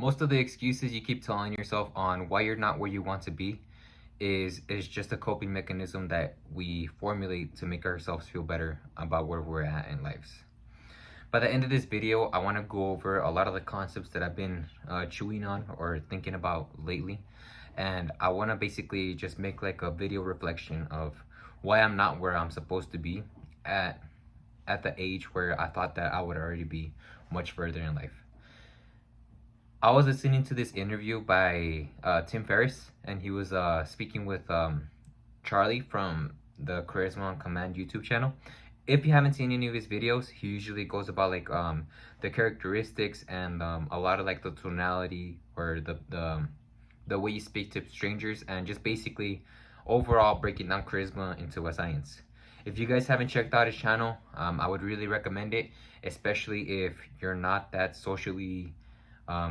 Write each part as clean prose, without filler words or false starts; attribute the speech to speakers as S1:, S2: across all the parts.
S1: Most of the excuses you keep telling yourself on why you're not where you want to be is just a coping mechanism that we formulate to make ourselves feel better about where we're at in lives. By the end of this video, I want to go over a lot of the concepts that I've been chewing on or thinking about lately. And I want to basically just make like a video reflection of why I'm not where I'm supposed to be at the age where I thought that I would already be much further in life. I was listening to this interview by Tim Ferriss, and he was speaking with Charlie from the Charisma on Command YouTube channel. If you haven't seen any of his videos, he usually goes about like the characteristics and a lot of like the tonality or the way you speak to strangers, and just basically overall breaking down charisma into a science. If you guys haven't checked out his channel, I would really recommend it, especially if you're not that socially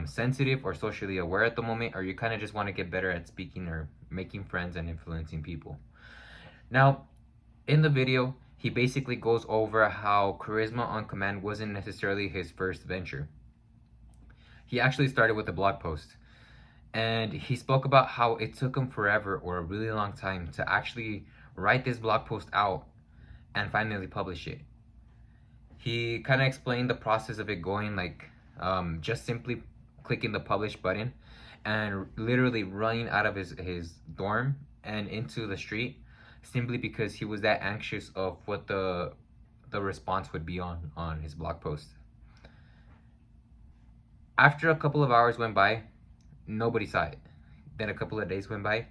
S1: sensitive or socially aware at the moment, or you kind of just want to get better at speaking or making friends and influencing people. Now, in the video, he basically goes over how Charisma on Command wasn't necessarily his first venture. He actually started with a blog post, and he spoke about how it took him forever or a really long time to actually write this blog post out and finally publish it. He kind of explained the process of it going like just simply clicking the publish button and literally running out of his dorm and into the street simply because he was that anxious of what the response would be on his blog post. After a couple of hours went by, nobody saw it. Then a couple of days went by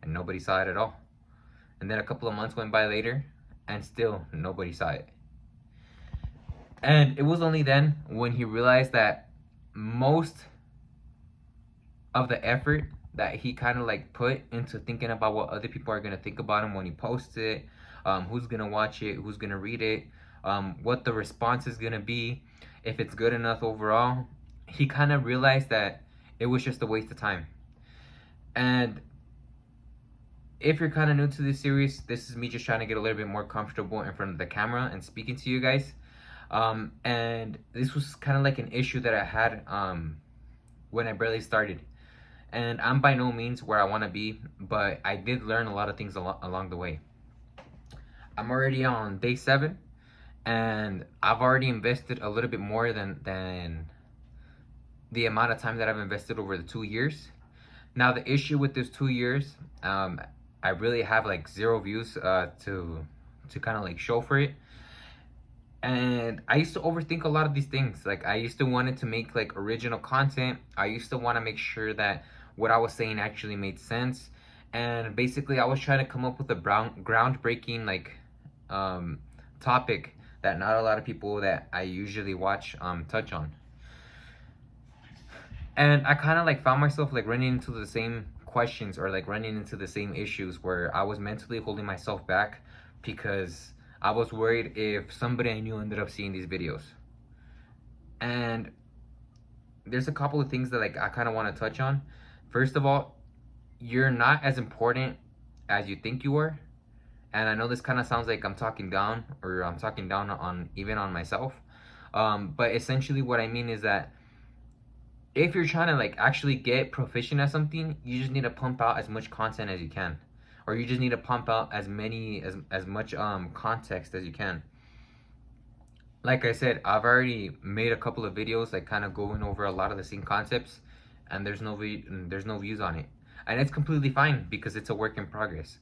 S1: and nobody saw it at all. And then a couple of months went by later and still nobody saw it. And it was only then when he realized that most of the effort that he kind of like put into thinking about what other people are going to think about him when he posts it, who's going to watch it, who's going to read it, what the response is going to be, if it's good enough overall, he kind of realized that it was just a waste of time. And if you're kind of new to this series, this is me just trying to get a little bit more comfortable in front of the camera and speaking to you guys. And this was kind of like an issue that I had when I barely started. And I'm by no means where I want to be, but I did learn a lot of things along the way. I'm already on day 7, and I've already invested a little bit more than the amount of time that I've invested over the 2 years. Now, the issue with this 2 years, I really have like 0 views to kind of like show for it. And I used to overthink a lot of these things. Like, I used to want to make like original content. I used to want to make sure that what I was saying actually made sense. And basically, I was trying to come up with a groundbreaking like topic that not a lot of people that I usually watch touch on. And I kind of like found myself like running into the same questions or like running into the same issues where I was mentally holding myself back because I was worried if somebody I knew ended up seeing these videos. And there's a couple of things that like I kind of want to touch on. First of all, you're not as important as you think you are. And I know this kind of sounds like I'm talking down, or I'm talking down on even on myself. But essentially what I mean is that if you're trying to like actually get proficient at something, you just need to pump out as much content as you can. Or you just need to pump out as much context as you can. Like I said, I've already made a couple of videos like kind of going over a lot of the same concepts, and there's no views on it. And it's completely fine because it's a work in progress.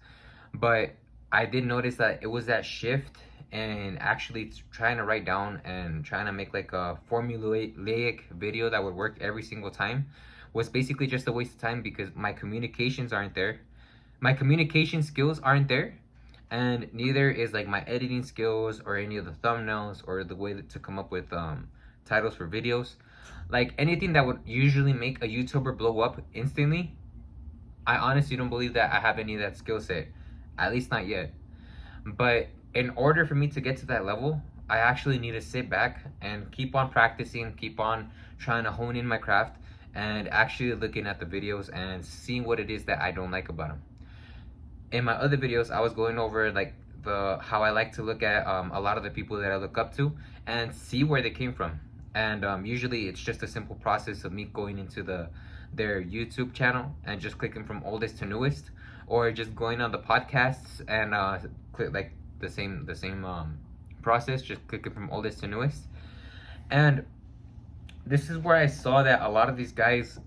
S1: But I did notice that it was that shift and actually trying to write down and trying to make like a formulaic video that would work every single time was basically just a waste of time because my communications aren't there. My communication skills aren't there, and neither is like my editing skills or any of the thumbnails or the way to come up with titles for videos. Like anything that would usually make a YouTuber blow up instantly, I honestly don't believe that I have any of that skill set, at least not yet. But in order for me to get to that level, I actually need to sit back and keep on practicing, keep on trying to hone in my craft, and actually looking at the videos and seeing what it is that I don't like about them. In my other videos, I was going over like how I like to look at a lot of the people that I look up to and see where they came from. And usually it's just a simple process of me going into their YouTube channel and just clicking from oldest to newest, or just going on the podcasts and click like the same process, just clicking from oldest to newest. And this is where I saw that a lot of these guys,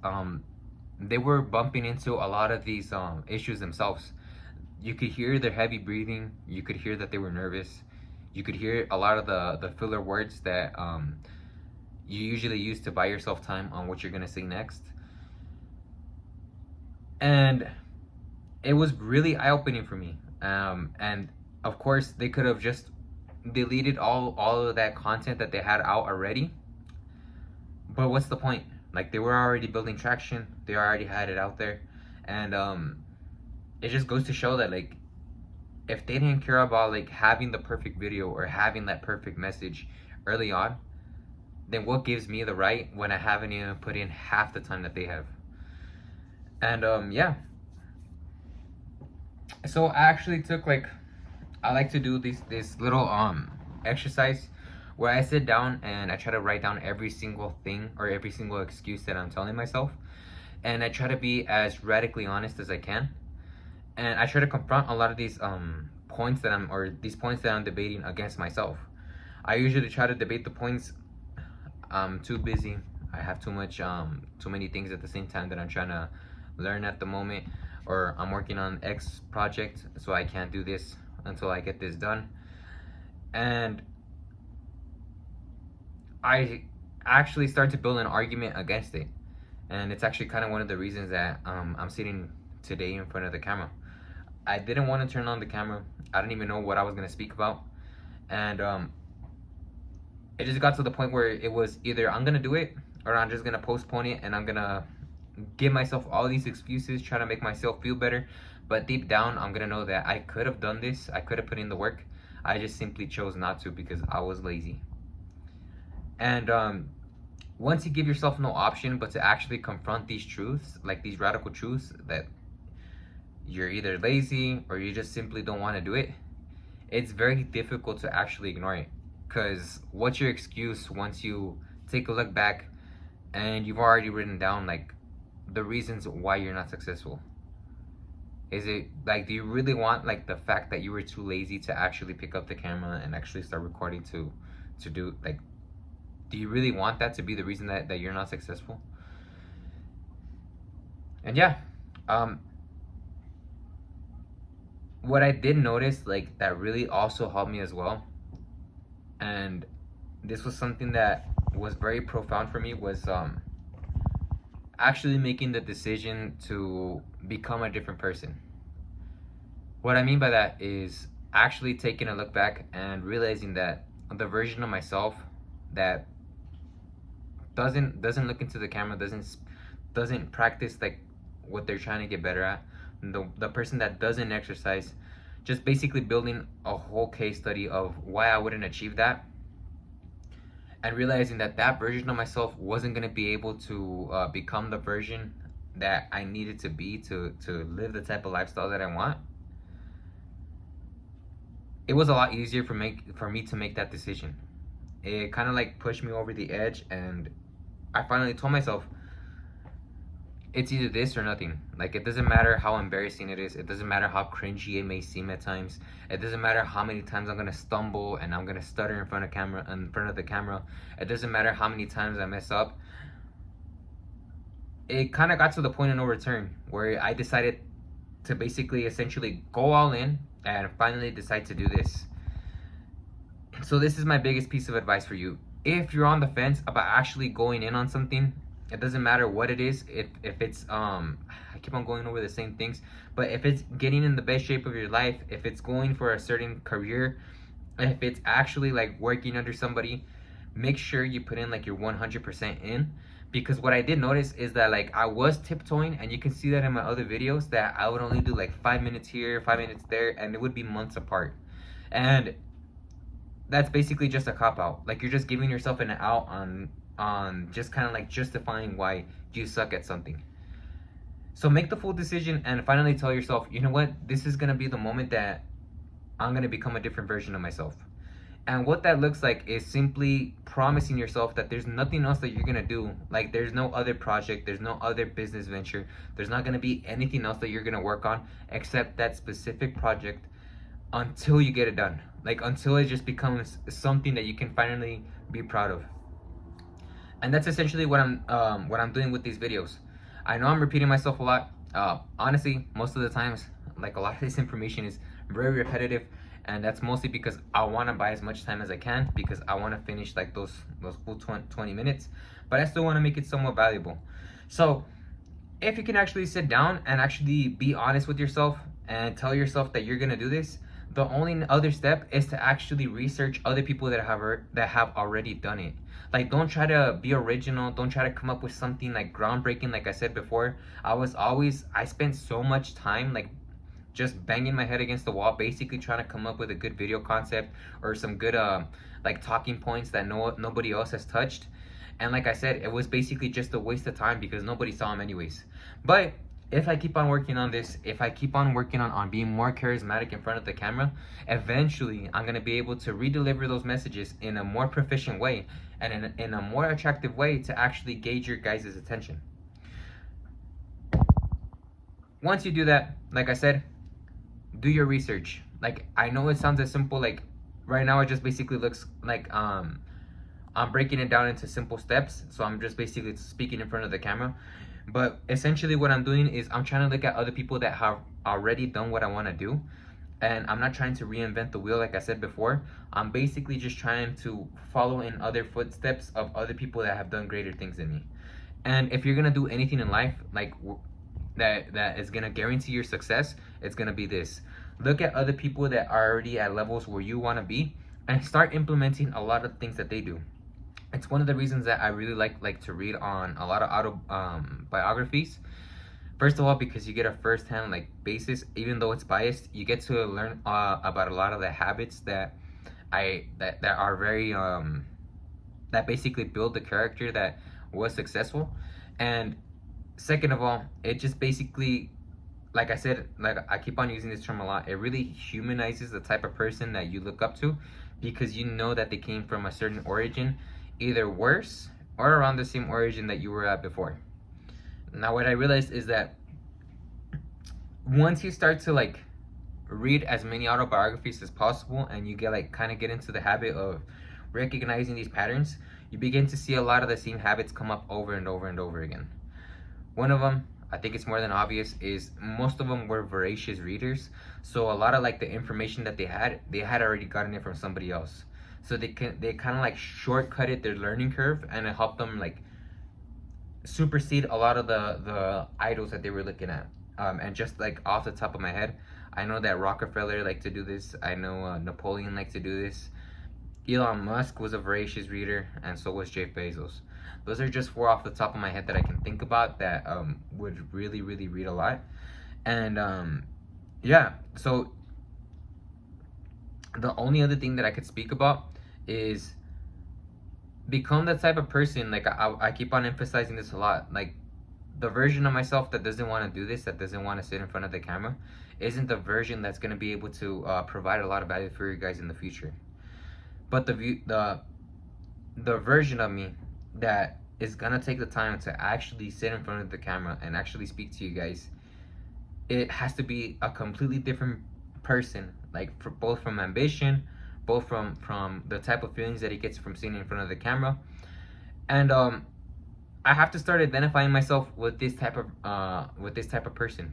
S1: they were bumping into a lot of these issues themselves. You could hear their heavy breathing. You could hear that they were nervous. You could hear a lot of the filler words that you usually use to buy yourself time on what you're gonna say next. And it was really eye-opening for me. And of course, they could have just deleted all of that content that they had out already. But what's the point? Like, they were already building traction. They already had it out there. And it just goes to show that, like, if they didn't care about like having the perfect video or having that perfect message early on, then what gives me the right when I haven't even put in half the time that they have? And yeah. So I actually took like, I like to do this little exercise where I sit down and I try to write down every single thing or every single excuse that I'm telling myself, and I try to be as radically honest as I can, and I try to confront a lot of these points that I'm debating against myself. I usually try to debate the points. I'm too busy. I have too many things at the same time that I'm trying to learn at the moment, or I'm working on X project, so I can't do this until I get this done. And I actually start to build an argument against it, and it's actually kind of one of the reasons that I'm sitting today in front of the camera. I didn't want to turn on the camera. I didn't even know what I was going to speak about, and it just got to the point where it was either I'm going to do it or I'm just going to postpone it, and I'm going to give myself all these excuses, trying to make myself feel better. But deep down, I'm going to know that I could have done this. I could have put in the work. I just simply chose not to because I was lazy. And once you give yourself no option but to actually confront these truths, like these radical truths, that you're either lazy or you just simply don't want to do it, it's very difficult to actually ignore it. Because what's your excuse once you take a look back and you've already written down like the reasons why you're not successful? Is it like, do you really want like the fact that you were too lazy to actually pick up the camera and actually start recording to do like, do you really want that to be the reason that you're not successful? And yeah, what I did notice like that really also helped me as well, and this was something that was very profound for me, was actually making the decision to become a different person. What I mean by that is actually taking a look back and realizing that the version of myself that doesn't look into the camera, doesn't practice like what they're trying to get better at, the person that doesn't exercise, just basically building a whole case study of why I wouldn't achieve that, and realizing that that version of myself wasn't going to be able to become the version that I needed to be to live the type of lifestyle that I want. It was a lot easier for me to make that decision. It kind of like pushed me over the edge, and I finally told myself, it's either this or nothing. Like, it doesn't matter how embarrassing it is. It doesn't matter how cringy it may seem at times. It doesn't matter how many times I'm gonna stumble and I'm gonna stutter in front of the camera. It doesn't matter how many times I mess up. It kind of got to the point of no return where I decided to basically essentially go all in and finally decide to do this. So this is my biggest piece of advice for you. If you're on the fence about actually going in on something, it doesn't matter what it is. If it's I keep on going over the same things, but if it's getting in the best shape of your life, if it's going for a certain career, if it's actually like working under somebody, make sure you put in like your 100% in. Because what I did notice is that like I was tiptoeing, and you can see that in my other videos, that I would only do like 5 minutes here, 5 minutes there, and it would be months apart. And that's basically just a cop-out. Like, you're just giving yourself an out on just kind of like justifying why you suck at something. So make the full decision and finally tell yourself, you know what, this is gonna be the moment that I'm gonna become a different version of myself. And what that looks like is simply promising yourself that there's nothing else that you're gonna do. Like, there's no other project, there's no other business venture, there's not gonna be anything else that you're gonna work on except that specific project until you get it done. Like, until it just becomes something that you can finally be proud of. And that's essentially what I'm doing with these videos. I know I'm repeating myself a lot. Honestly, most of the times, like, a lot of this information is very repetitive, and that's mostly because I want to buy as much time as I can, because I want to finish like those full 20 minutes, but I still want to make it somewhat valuable. So if you can actually sit down and actually be honest with yourself and tell yourself that you're gonna do this, the only other step is to actually research other people that have already done it. Like, don't try to be original, don't try to come up with something like groundbreaking. Like I said before, I spent so much time like just banging my head against the wall, basically trying to come up with a good video concept or some good like talking points that nobody else has touched. And like I said, it was basically just a waste of time because nobody saw them anyways. But if I keep on working on this, if I keep on working on being more charismatic in front of the camera, eventually I'm going to be able to redeliver those messages in a more proficient way and in a more attractive way to actually gauge your guys' attention. Once you do that, like I said, do your research. Like, I know it sounds as simple, like right now it just basically looks like I'm breaking it down into simple steps, so I'm just basically speaking in front of the camera. But essentially what I'm doing is I'm trying to look at other people that have already done what I want to do, and I'm not trying to reinvent the wheel like I said before. I'm basically just trying to follow in other footsteps of other people that have done greater things than me. And if you're gonna do anything in life, like that is gonna guarantee your success, it's gonna be this: look at other people that are already at levels where you want to be and start implementing a lot of things that they do. It's one of the reasons that I really like to read on a lot of biographies. First of all, because you get a first-hand like basis, even though it's biased, you get to learn about a lot of the habits that are very that basically build the character that was successful. And second of all, it just basically, like I said, like I keep on using this term a lot, it really humanizes the type of person that you look up to, because you know that they came from a certain origin, either worse or around the same origin that you were at before. Now what I realized is that once you start to like read as many autobiographies as possible, and you get into the habit of recognizing these patterns, you begin to see a lot of the same habits come up over and over and over again. One of them, I think it's more than obvious, is most of them were voracious readers. So a lot of like the information that they had already gotten it from somebody else. So they kind of like shortcutted their learning curve, and it helped them like supersede a lot of the idols that they were looking at. And just like off the top of my head, I know that Rockefeller liked to do this. I know Napoleon liked to do this. Elon Musk was a voracious reader, and so was Jeff Bezos. Those are just 4 off the top of my head that I can think about that would really read a lot. And yeah, so the only other thing that I could speak about is become the type of person, like I keep on emphasizing this a lot, like the version of myself that doesn't want to do this, that doesn't want to sit in front of the camera, isn't the version that's going to be able to provide a lot of value for you guys in the future. But the version of me that is gonna take the time to actually sit in front of the camera and actually speak to you guys, it has to be a completely different person, like both from ambition, both from the type of feelings that he gets from sitting in front of the camera. And I have to start identifying myself with this type of person.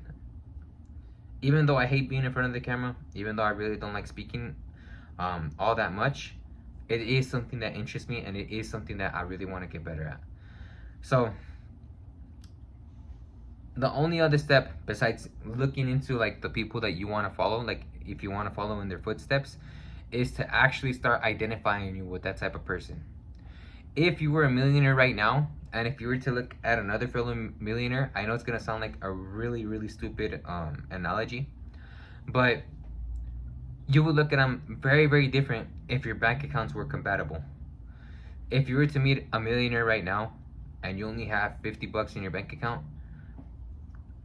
S1: Even though I hate being in front of the camera, even though I really don't like speaking all that much, it is something that interests me, and it is something that I really want to get better at. So the only other step besides looking into like the people that you want to follow, like if you want to follow in their footsteps, is to actually start identifying you with that type of person. If you were a millionaire right now, and if you were to look at another fellow millionaire, I know it's gonna sound like a really stupid analogy, but you would look at them very different if your bank accounts were compatible. If you were to meet a millionaire right now and you only have 50 bucks in your bank account,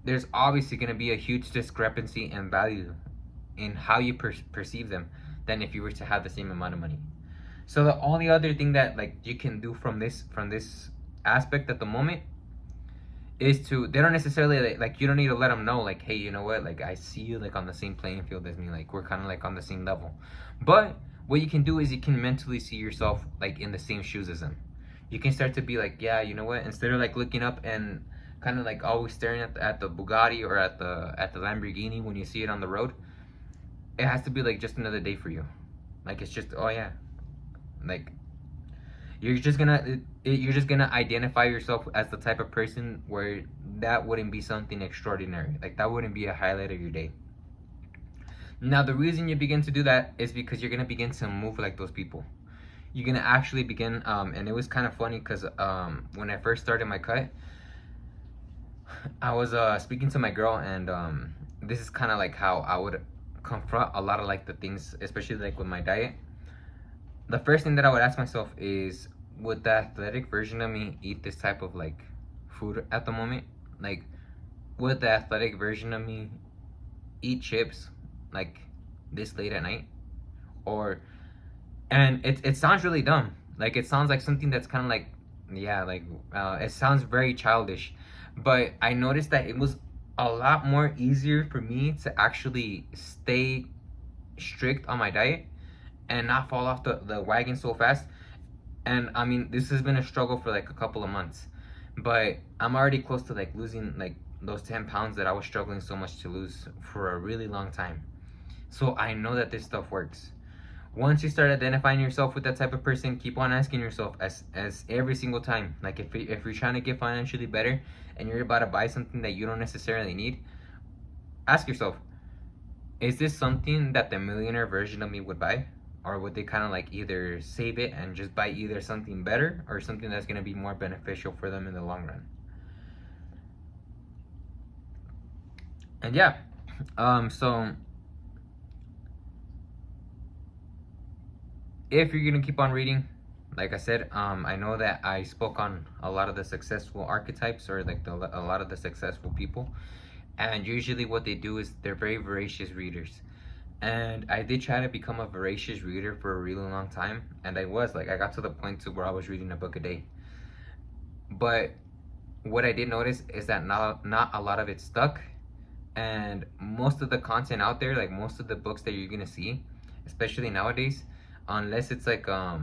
S1: there's obviously going to be a huge discrepancy in value in how you perceive them than if you were to have the same amount of money. So the only other thing that like you can do from this aspect at the moment is to, they don't necessarily like you don't need to let them know like, hey, you know what, like I see you like on the same playing field as me, like we're kind of like on the same level. But what you can do is you can mentally see yourself like in the same shoes as them. You can start to be like, yeah, you know what, instead of like looking up and kind of like always staring at the Bugatti or at the Lamborghini when you see it on the road, it has to be like just another day for you. Like it's just, oh yeah, like you're just gonna identify yourself as the type of person where that wouldn't be something extraordinary, like that wouldn't be a highlight of your day. Now the reason you begin to do that is because you're gonna begin to move like those people. You're gonna actually begin and it was kind of funny because when I first started my cut, I was speaking to my girl, and this is kind of like how I would confront a lot of like the things, especially like with my diet. The first thing that I would ask myself is, would the athletic version of me eat this type of like food at the moment? Like, would the athletic version of me eat chips like this late at night? Or, and it sounds really dumb. Like it sounds like something that's kind of like, yeah, like it sounds very childish. But I noticed that it was a lot more easier for me to actually stay strict on my diet and not fall off the wagon so fast. And I mean, this has been a struggle for like a couple of months, but I'm already close to like losing like those 10 pounds that I was struggling so much to lose for a really long time. So I know that this stuff works. Once you start identifying yourself with that type of person, keep on asking yourself as every single time, like if you're trying to get financially better and you're about to buy something that you don't necessarily need, ask yourself, is this something that the millionaire version of me would buy? Or would they kind of like either save it and just buy either something better or something that's going to be more beneficial for them in the long run? And yeah, so if you're going to keep on reading, like I said, I know that I spoke on a lot of the successful archetypes, or like a lot of the successful people. And usually what they do is they're very voracious readers. And I did try to become a voracious reader for a really long time, and I got to the point to where I was reading a book a day. But what I did notice is that not a lot of it stuck, and most of the content out there, like most of the books that you're gonna see, especially nowadays, unless it's like a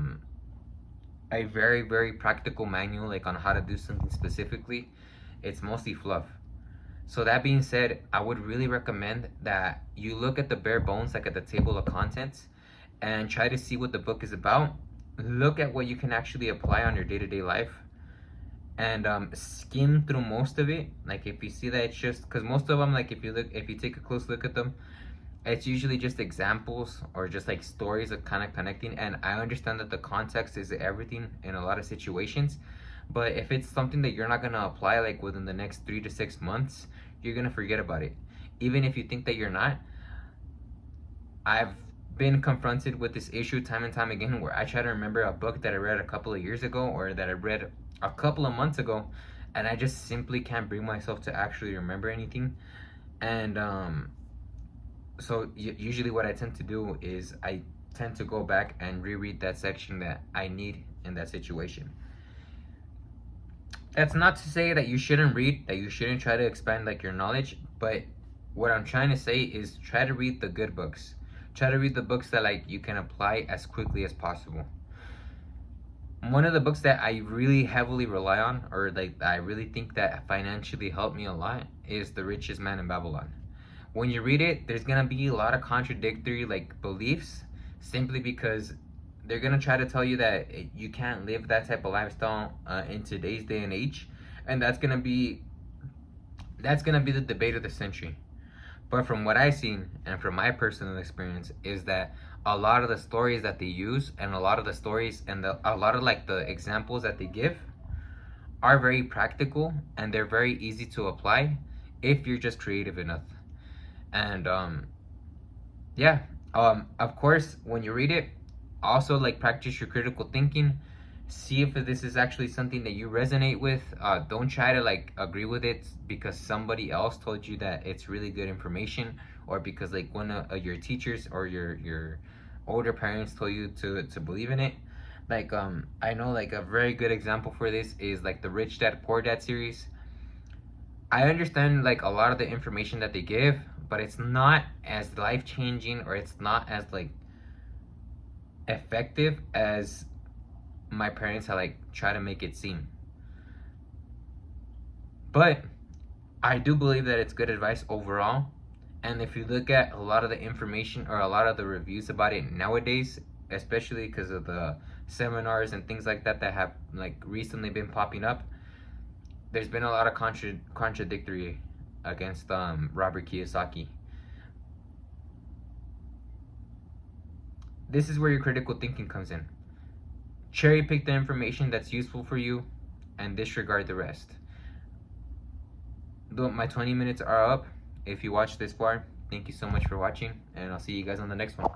S1: very practical manual like on how to do something specifically, it's mostly fluff. So that being said, I would really recommend that you look at the bare bones, like at the table of contents, and try to see what the book is about. Look at what you can actually apply on your day-to-day life, and skim through most of it. Like if you see that it's just, because most of them, like if you take a close look at them, it's usually just examples or just like stories of kind of connecting. And I understand that the context is everything in a lot of situations, but if it's something that you're not going to apply like within the next 3 to 6 months, you're going to forget about it. Even if you think that you're not. I've been confronted with this issue time and time again, where I try to remember a book that I read a couple of years ago or that I read a couple of months ago, and I just simply can't bring myself to actually remember anything. And so usually what I tend to do is I tend to go back and reread that section that I need in that situation. That's not to say that you shouldn't read, that you shouldn't try to expand like your knowledge, but what I'm trying to say is try to read the good books. Try to read the books that like you can apply as quickly as possible. One of the books that I really heavily rely on, or like I really think that financially helped me a lot, is The Richest Man in Babylon. When you read it, there's gonna be a lot of contradictory like beliefs, simply because they're gonna try to tell you that you can't live that type of lifestyle in today's day and age, and that's gonna be the debate of the century. But from what I've seen and from my personal experience is that a lot of the stories that they use, and a lot of the stories and a lot of like the examples that they give are very practical, and they're very easy to apply if you're just creative enough. And yeah, of course when you read it, also like practice your critical thinking. See if this is actually something that you resonate with. Don't try to like agree with it because somebody else told you that it's really good information, or because like one of your teachers or your older parents told you to believe in it. Like I know like a very good example for this is like the Rich Dad Poor Dad series. I understand like a lot of the information that they give, but it's not as life changing, or it's not as like effective as my parents had like try to make it seem. But I do believe that it's good advice overall. And if you look at a lot of the information or a lot of the reviews about it nowadays, especially because of the seminars and things like that that have like recently been popping up, there's been a lot of contradictory against Robert Kiyosaki. This is where your critical thinking comes in. Cherry pick the information that's useful for you and disregard the rest. My 20 minutes are up. If you watched this far, thank you so much for watching, and I'll see you guys on the next one.